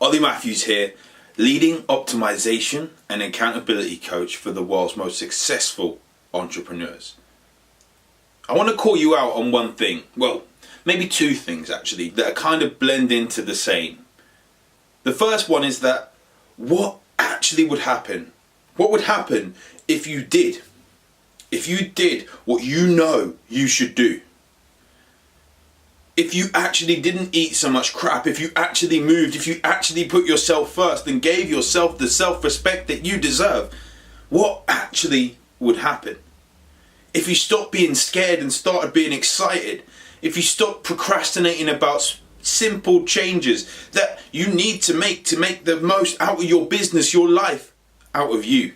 Ollie Matthews here, leading optimization and accountability coach for the world's most successful entrepreneurs. I want to call you out on one thing, well, maybe two things actually, that are kind of blend into the same. The first one is that what actually would happen? What would happen if you did? If you did what you know you should do? If you actually didn't eat so much crap, if you actually moved, if you actually put yourself first and gave yourself the self-respect that you deserve, what actually would happen? If you stopped being scared and started being excited, if you stopped procrastinating about simple changes that you need to make the most out of your business, your life, out of you.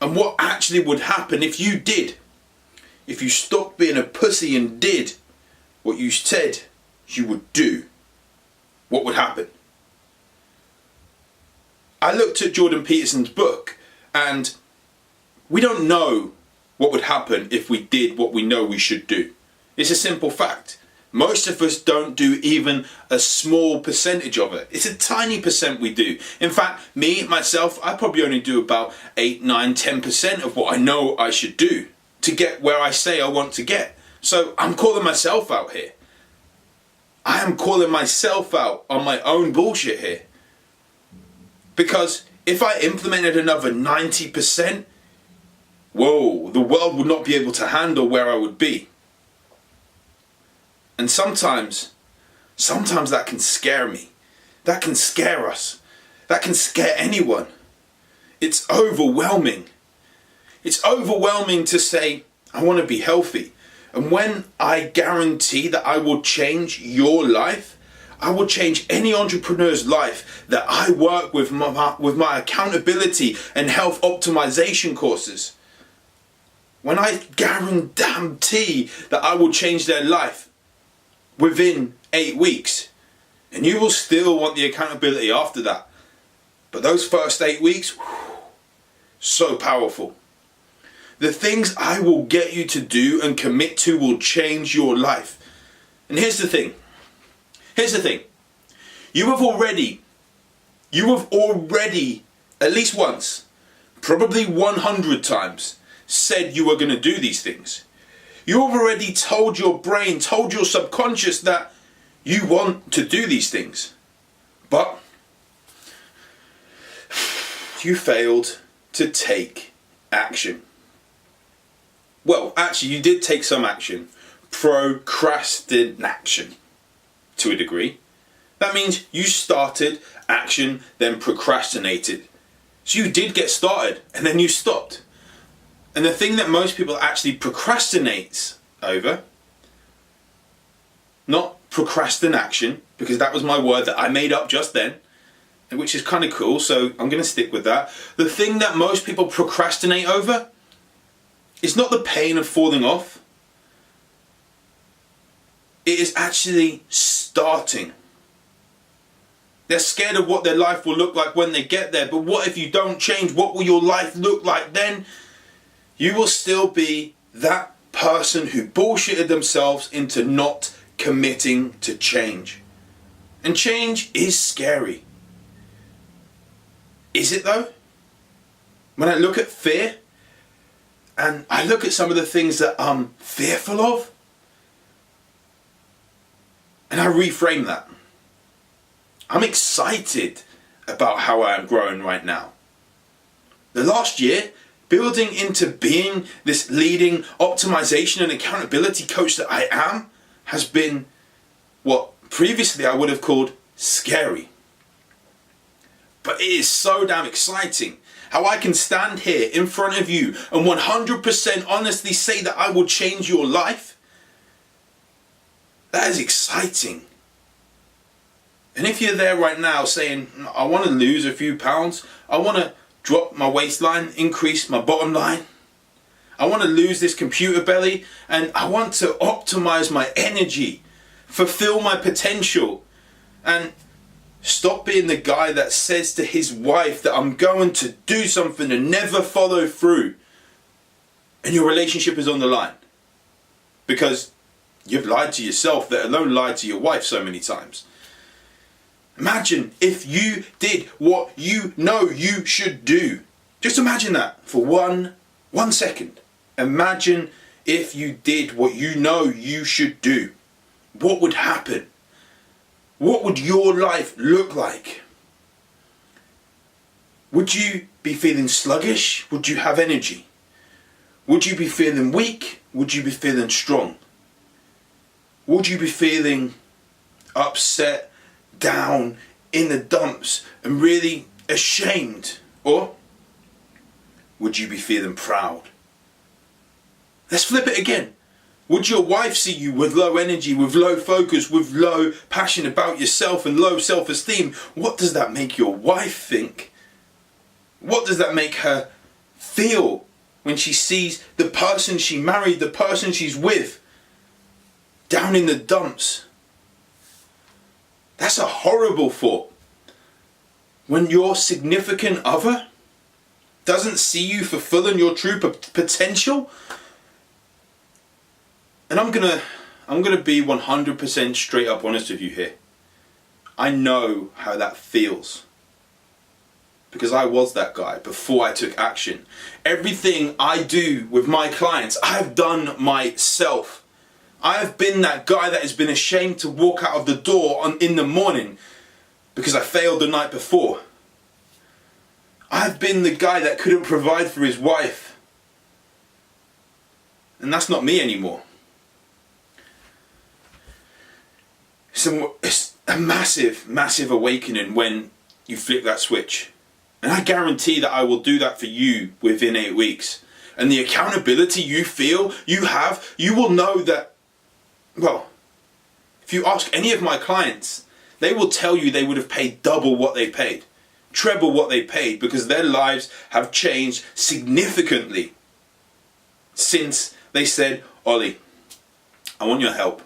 And what actually would happen if you did? If you stopped being a pussy and did what you said you would do, what would happen? I looked at Jordan Peterson's book, and we don't know what would happen if we did what we know we should do. It's a simple fact. Most of us don't do even a small percentage of it. It's a tiny percent we do. In fact, me, myself, I probably only do about 8, 9, 10% of what I know I should do to get where I say I want to get. So I'm calling myself out here. I am calling myself out on my own bullshit here. Because if I implemented another 90%, whoa, the world would not be able to handle where I would be. And sometimes that can scare me. That can scare us. That can scare anyone. It's overwhelming. It's overwhelming to say, I want to be healthy. And when I guarantee that I will change your life, I will change any entrepreneur's life that I work with my accountability and health optimization courses. When I guarantee that I will change their life within 8 weeks, and you will still want the accountability after that. But those first 8 weeks, whew, so powerful. The things I will get you to do and commit to will change your life. And here's the thing. You have already, at least once, probably 100 times, said you were going to do these things. You have already told your brain, told your subconscious that you want to do these things. But you failed to take action. Well, actually, you did take some action. Procrastination, to a degree. That means you started action, then procrastinated. So you did get started, and then you stopped. And the thing that most people actually procrastinate over, not procrastination, because that was my word that I made up just then, which is kind of cool, so I'm going to stick with that. The thing that most people procrastinate over is not the pain of falling off. It is actually starting. They're scared of what their life will look like when they get there, but what if you don't change? What will your life look like then? You will still be that person who bullshitted themselves into not committing to change. And change is scary. Is it though? When I look at fear, and I look at some of the things that I'm fearful of, and I reframe that. I'm excited about how I am growing right now. The last year, building into being this leading optimization and accountability coach that I am, has been what previously I would have called scary. But it is so damn exciting how I can stand here in front of you and 100% honestly say that I will change your life. That is exciting. And if you're there right now saying, I want to lose a few pounds, I want to drop my waistline, increase my bottom line, I want to lose this computer belly, and I want to optimize my energy, fulfill my potential, and stop being the guy that says to his wife that I'm going to do something and never follow through, and your relationship is on the line because you've lied to yourself, let alone lied to your wife so many times. Imagine if you did what you know you should do. Just imagine that for one second. Imagine if you did what you know you should do. What would happen? What would your life look like? Would you be feeling sluggish? Would you have energy? Would you be feeling weak? Would you be feeling strong? Would you be feeling upset, down, in the dumps, and really ashamed? Or would you be feeling proud? Let's flip it again. Would your wife see you with low energy, with low focus, with low passion about yourself and low self-esteem? What does that make your wife think? What does that make her feel when she sees the person she married, the person she's with, down in the dumps? That's a horrible thought. When your significant other doesn't see you fulfilling your true potential. And I'm gonna be 100% straight up honest with you here. I know how that feels. Because I was that guy before I took action. Everything I do with my clients, I have done myself. I have been that guy that has been ashamed to walk out of the door in the morning because I failed the night before. I've been the guy that couldn't provide for his wife. And that's not me anymore. It's a massive, massive awakening when you flip that switch. And I guarantee that I will do that for you within 8 weeks. And the accountability you feel, you will know that, well, if you ask any of my clients, they will tell you they would have paid double what they paid, treble what they paid, because their lives have changed significantly since they said, Ollie, I want your help.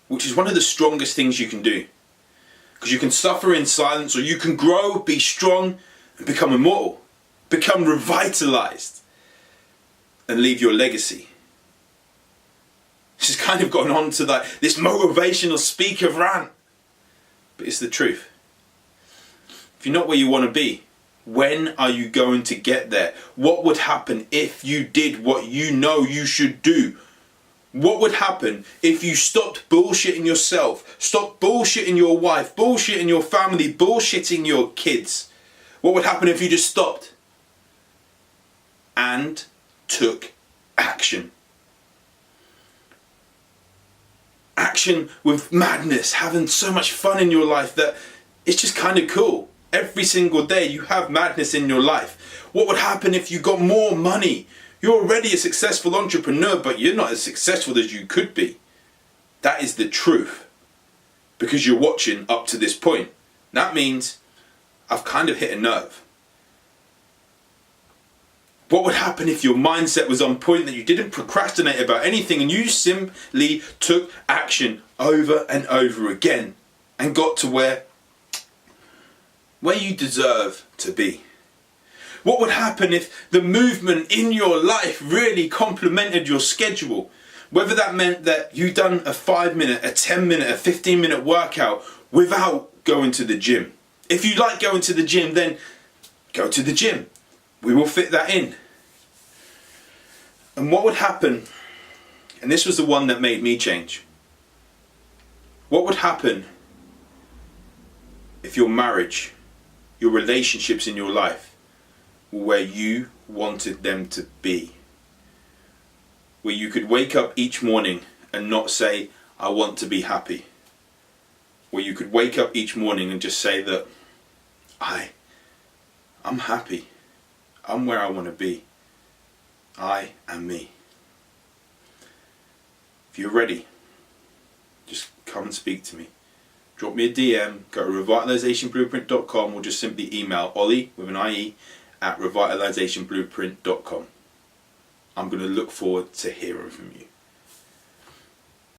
Which is one of the strongest things you can do. Because you can suffer in silence, or you can grow, be strong, and become immortal. Become revitalized. And leave your legacy. This has kind of gone on to this motivational speaker rant. But it's the truth. If you're not where you want to be, when are you going to get there? What would happen if you did what you know you should do? What would happen if you stopped bullshitting yourself, stopped bullshitting your wife, bullshitting your family, bullshitting your kids? What would happen if you just stopped and took action? Action with madness, having so much fun in your life that it's just kind of cool. Every single day you have madness in your life. What would happen if you got more money? You're already a successful entrepreneur, but you're not as successful as you could be. That is the truth. Because you're watching up to this point. That means I've kind of hit a nerve. What would happen if your mindset was on point, that you didn't procrastinate about anything and you simply took action over and over again and got to where you deserve to be? What would happen if the movement in your life really complemented your schedule? Whether that meant that you done a 5-minute, a 10-minute, a 15-minute workout without going to the gym. If you like going to the gym, then go to the gym. We will fit that in. And what would happen, and this was the one that made me change. What would happen if your marriage, your relationships in your life, where you wanted them to be? Where you could wake up each morning and not say, I want to be happy. Where you could wake up each morning and just say that I'm happy. I'm where I want to be. I am me. If you're ready, just come and speak to me. Drop me a DM, go to revitalizationblueprint.com, or just simply email Ollie with an IE at revitalizationblueprint.com. I'm going to look forward to hearing from you.